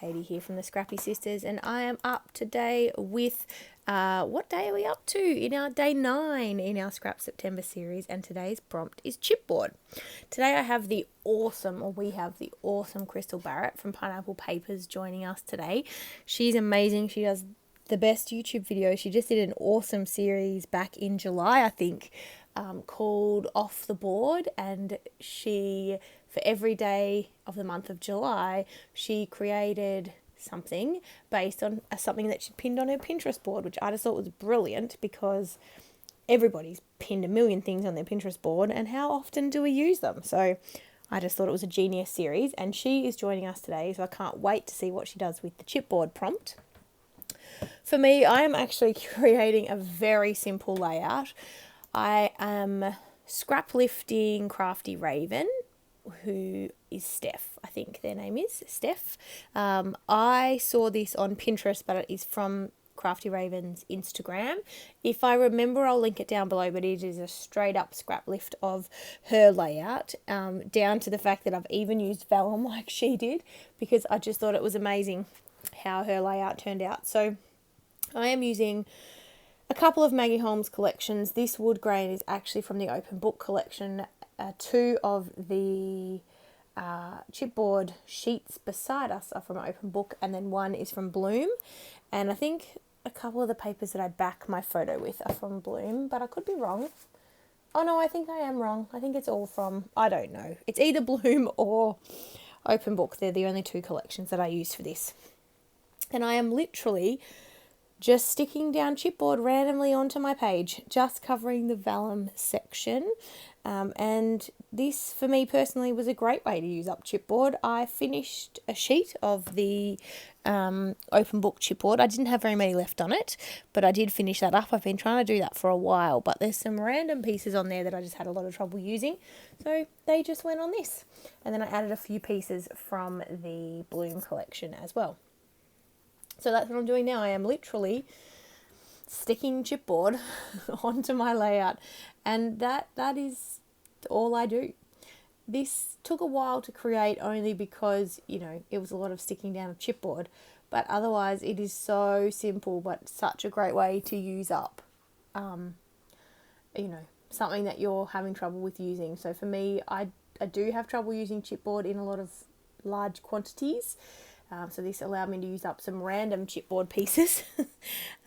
Katie here from the Scrappy Sisters, and I am up today with, what day are we up to? In our day 9 in our Scrap September series, and today's prompt is chipboard. Today we have the awesome Crystal Barrett from Pineapple Papers joining us today. She's amazing. She does the best YouTube videos. She just did an awesome series back in July, I think, called Off the Board, and for every day of the month of July, she created something based on something that she pinned on her Pinterest board, which I just thought was brilliant because everybody's pinned a million things on their Pinterest board, and how often do we use them? So I just thought it was a genius series, and she is joining us today, so I can't wait to see what she does with the chipboard prompt. For me, I am actually creating a very simple layout. I am scrap lifting Crafty Raven, who is Steph. I think their name is Steph. I saw this on Pinterest, but it is from Crafty Raven's Instagram. If I remember, I'll link it down below, but it is a straight up scrap lift of her layout, down to the fact that I've even used vellum like she did, because I just thought it was amazing how her layout turned out. So I am using a couple of Maggie Holmes collections. This wood grain is actually from the Open Book collection. 2 of the chipboard sheets beside us are from Open Book, and then 1 is from Bloom. And I think a couple of the papers that I back my photo with are from Bloom, but I could be wrong. Oh no, I think I am wrong. I think it's all from, I don't know. It's either Bloom or Open Book. They're the only 2 collections that I used for this. And I am literally just sticking down chipboard randomly onto my page, just covering the vellum section. And this, for me personally, was a great way to use up chipboard. I finished a sheet of the Open Book chipboard. I didn't have very many left on it, but I did finish that up. I've been trying to do that for a while, but there's some random pieces on there that I just had a lot of trouble using, so they just went on this. And then I added a few pieces from the Bloom collection as well. So that's what I'm doing now. I am literally sticking chipboard onto my layout, and that is all I do. This took a while to create, only because, it was a lot of sticking down of chipboard, but otherwise it is so simple, but such a great way to use up something that you're having trouble with using. So for me, I do have trouble using chipboard in a lot of large quantities. So this allowed me to use up some random chipboard pieces,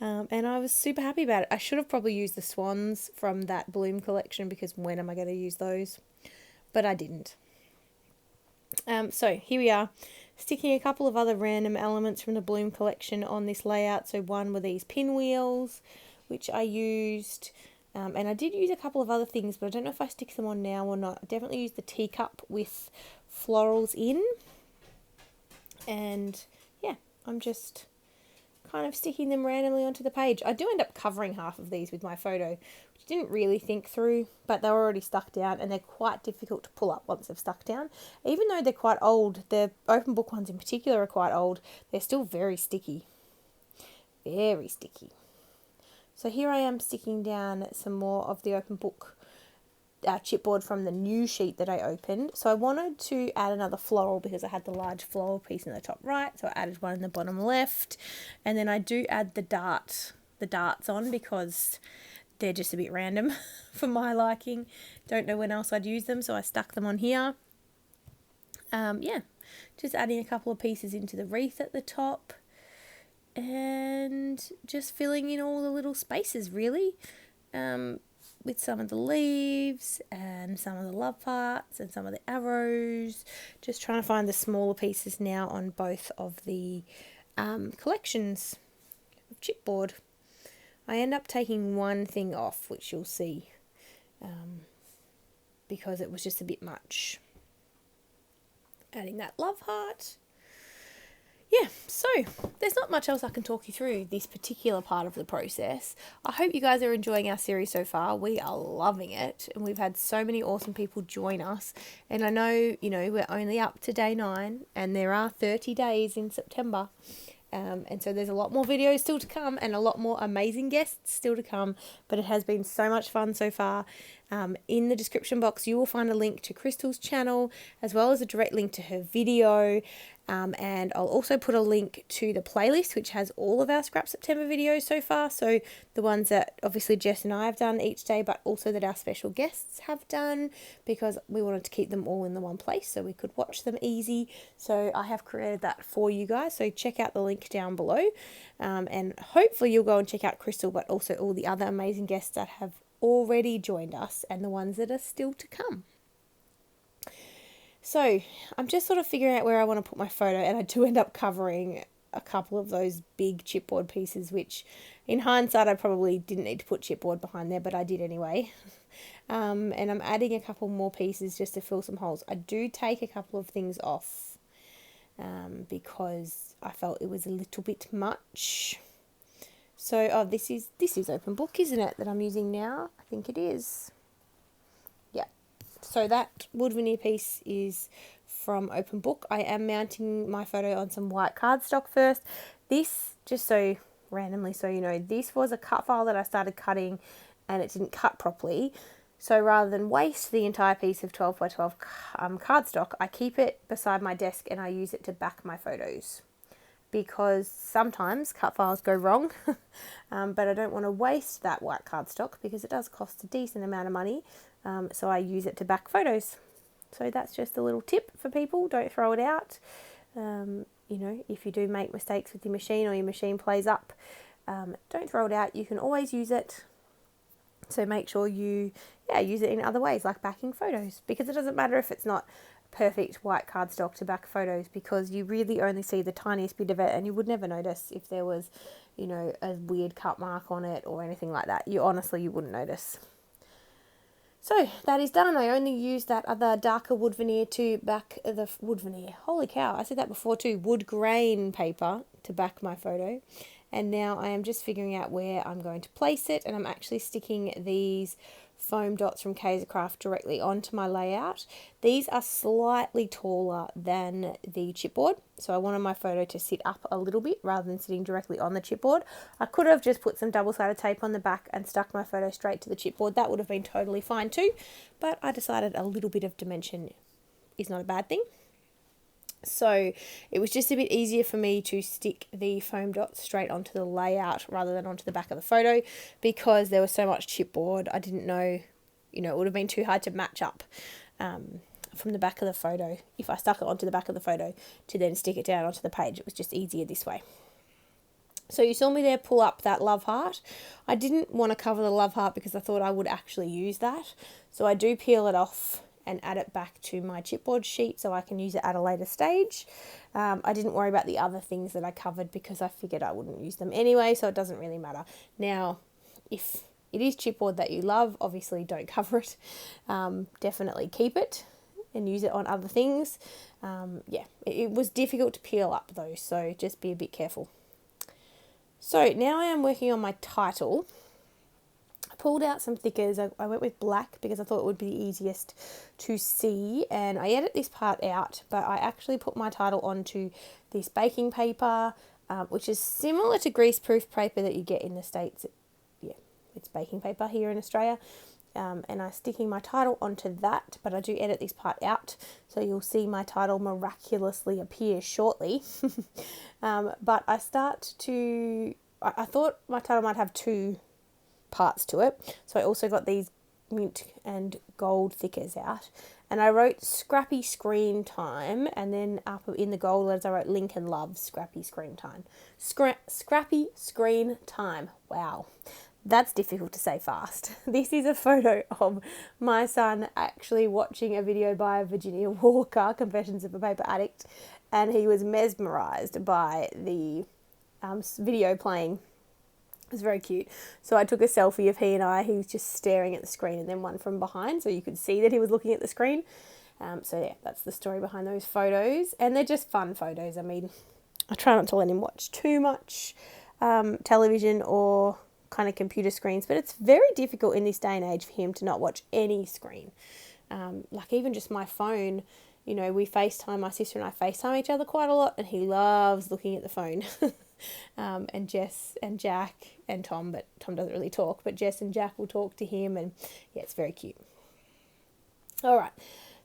and I was super happy about it. I should have probably used the swans from that Bloom collection, because when am I going to use those? But I didn't. So here we are, sticking a couple of other random elements from the Bloom collection on this layout. So one were these pinwheels, which I used, and I did use a couple of other things, but I don't know if I stick them on now or not. I definitely used the teacup with florals in. And yeah, I'm just kind of sticking them randomly onto the page. I do end up covering half of these with my photo, which I didn't really think through, but they're already stuck down, and they're quite difficult to pull up once they've stuck down. Even though they're quite old, the Open Book ones in particular are quite old, they're still very sticky. Very sticky. So here I am sticking down some more of the Open Book chipboard from the new sheet that I opened. So I wanted to add another floral because I had the large floral piece in the top right, so I added one in the bottom left, and then I do add the darts on because they're just a bit random for my liking. Don't know when else I'd use them, so I stuck them on here. Just adding a couple of pieces into the wreath at the top, and just filling in all the little spaces really, with some of the leaves and some of the love parts and some of the arrows. Just trying to find the smaller pieces now on both of the collections of chipboard. I end up taking one thing off, which you'll see, because it was just a bit much. Adding that love heart. Yeah, so there's not much else I can talk you through this particular part of the process. I hope you guys are enjoying our series so far. We are loving it, and we've had so many awesome people join us. And I know, we're only up to day 9, and there are 30 days in September. And so there's a lot more videos still to come, and a lot more amazing guests still to come, but it has been so much fun so far. In the description box you will find a link to Crystal's channel, as well as a direct link to her video, And I'll also put a link to the playlist, which has all of our Scrap September videos so far. So the ones that obviously Jess and I have done each day, but also that our special guests have done, because we wanted to keep them all in the one place so we could watch them easy. So I have created that for you guys. So check out the link down below. And hopefully you'll go and check out Crystal, but also all the other amazing guests that have already joined us and the ones that are still to come. So I'm just sort of figuring out where I want to put my photo, and I do end up covering a couple of those big chipboard pieces, which in hindsight I probably didn't need to put chipboard behind there, but I did anyway. And I'm adding a couple more pieces just to fill some holes. I do take a couple of things off because I felt it was a little bit much. So, this is open book, isn't it, that I'm using now? I think it is. So that wood veneer piece is from Open Book. I am mounting my photo on some white cardstock first. This, just so randomly so you know, this was a cut file that I started cutting and it didn't cut properly. So rather than waste the entire piece of 12 by 12 cardstock, I keep it beside my desk and I use it to back my photos. Because sometimes cut files go wrong, but I don't want to waste that white cardstock because it does cost a decent amount of money. So I use it to back photos. So that's just a little tip for people. Don't throw it out. You know, if you do make mistakes with your machine or your machine plays up, don't throw it out. You can always use it. So make sure you use it in other ways, like backing photos, because it doesn't matter if it's not perfect white cardstock to back photos, because you really only see the tiniest bit of it and you would never notice if there was, you know, a weird cut mark on it or anything like that. You wouldn't notice. So that is done. I only used that other darker wood veneer to back the wood veneer. Holy cow, I said that before too. Wood grain paper to back my photo. And now I am just figuring out where I'm going to place it, and I'm actually sticking these foam dots from Kaisercraft directly onto my layout. These are slightly taller than the chipboard, so I wanted my photo to sit up a little bit rather than sitting directly on the chipboard. I could have just put some double-sided tape on the back and stuck my photo straight to the chipboard. That would have been totally fine too, but I decided a little bit of dimension is not a bad thing. So it was just a bit easier for me to stick the foam dots straight onto the layout rather than onto the back of the photo, because there was so much chipboard. I didn't know, you know, it would have been too hard to match up from the back of the photo if I stuck it onto the back of the photo to then stick it down onto the page. It was just easier this way. So you saw me there pull up that love heart. I didn't want to cover the love heart because I thought I would actually use that. So I do peel it off and add it back to my chipboard sheet so I can use it at a later stage. I didn't worry about the other things that I covered because I figured I wouldn't use them anyway, so it doesn't really matter. Now, if it is chipboard that you love, obviously don't cover it. Definitely keep it and use it on other things. It was difficult to peel up though, so just be a bit careful. So now I am working on my title. Pulled out some thickers. I went with black because I thought it would be the easiest to see, and I edit this part out, but I actually put my title onto this baking paper, which is similar to greaseproof paper that you get in the States. Yeah, it's baking paper here in Australia, and I'm sticking my title onto that, but I do edit this part out, so you'll see my title miraculously appear shortly. But I thought my title might have two parts to it, so I also got these mint and gold thickers out, and I wrote Scrappy Screen Time, and then up in the gold letters I wrote Lincoln loves Scrappy Screen Time. Scrappy Screen Time. Wow, that's difficult to say fast. This is a photo of my son actually watching a video by Virginia Walker, Confessions of a Paper Addict, and he was mesmerized by the video playing. It was very cute. So I took a selfie of he and I. He was just staring at the screen, and then one from behind, so you could see that he was looking at the screen. So yeah, that's the story behind those photos, and they're just fun photos. I mean, I try not to let him watch too much television or kind of computer screens, but it's very difficult in this day and age for him to not watch any screen. Like even just my phone, you know, we FaceTime, my sister and I FaceTime each other quite a lot, and he loves looking at the phone. And Jess and Jack and Tom, but Tom doesn't really talk, but Jess and Jack will talk to him, and yeah, it's very cute. All right,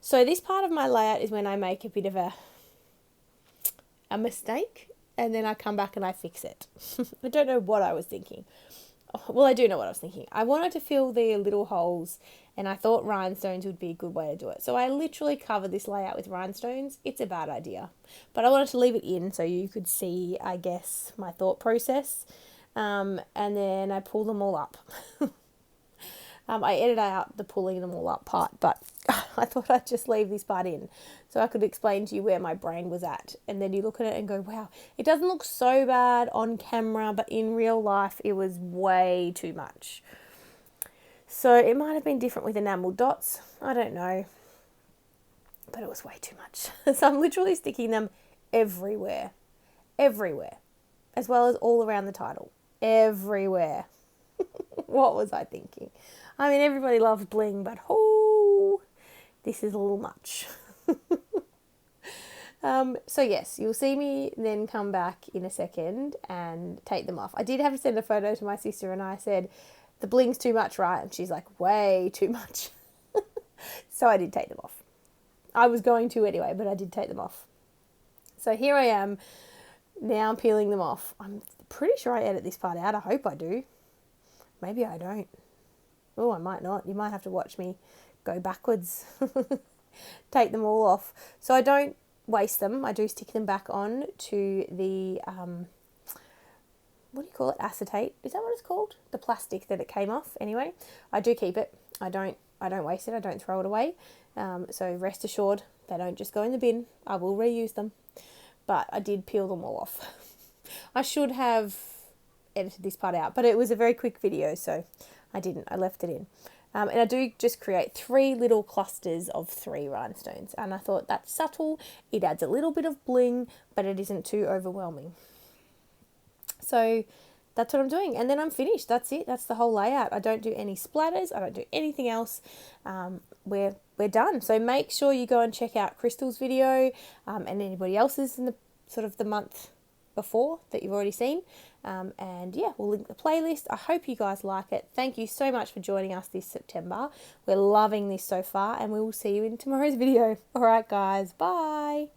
so this part of my layout is when I make a bit of a a mistake, and then I come back and I fix it. I don't know what I was thinking. Well, I do know what I was thinking. I wanted to fill the little holes, and I thought rhinestones would be a good way to do it. So I literally covered this layout with rhinestones. It's a bad idea. But I wanted to leave it in so you could see, I guess, my thought process. And then I pull them all up. I edited out the pulling them all up part, but I thought I'd just leave this part in so I could explain to you where my brain was at. And then you look at it and go, wow, it doesn't look so bad on camera, but in real life it was way too much. So it might have been different with enamel dots. I don't know. But it was way too much. So I'm literally sticking them everywhere. Everywhere. As well as all around the title. Everywhere. What was I thinking? I mean, everybody loves bling, but this is a little much. So yes, you'll see me then come back in a second and take them off. I did have to send a photo to my sister and I said, the bling's too much, right? And she's like, way too much. So I did take them off. I was going to anyway, but I did take them off. So here I am now peeling them off. I'm pretty sure I edit this part out. I hope I do. Maybe I don't. Oh, I might not. You might have to watch me go backwards. Take them all off. So I don't waste them. I do stick them back on to the, what do you call it? Acetate. Is that what it's called? The plastic that it came off. Anyway, I do keep it. I don't waste it. I don't throw it away. So rest assured, they don't just go in the bin. I will reuse them. But I did peel them all off. I should have edited this part out, but it was a very quick video, so I didn't. I left it in. And I do just create 3 little clusters of 3 rhinestones. And I thought that's subtle. It adds a little bit of bling, but it isn't too overwhelming. So that's what I'm doing. And then I'm finished. That's it. That's the whole layout. I don't do any splatters. I don't do anything else. We're done. So make sure you go and check out Crystal's video and anybody else's in the sort of the month before that you've already seen. And yeah, we'll link the playlist. I hope you guys like it. Thank you so much for joining us this September. We're loving this so far, and we will see you in tomorrow's video. All right, guys. Bye.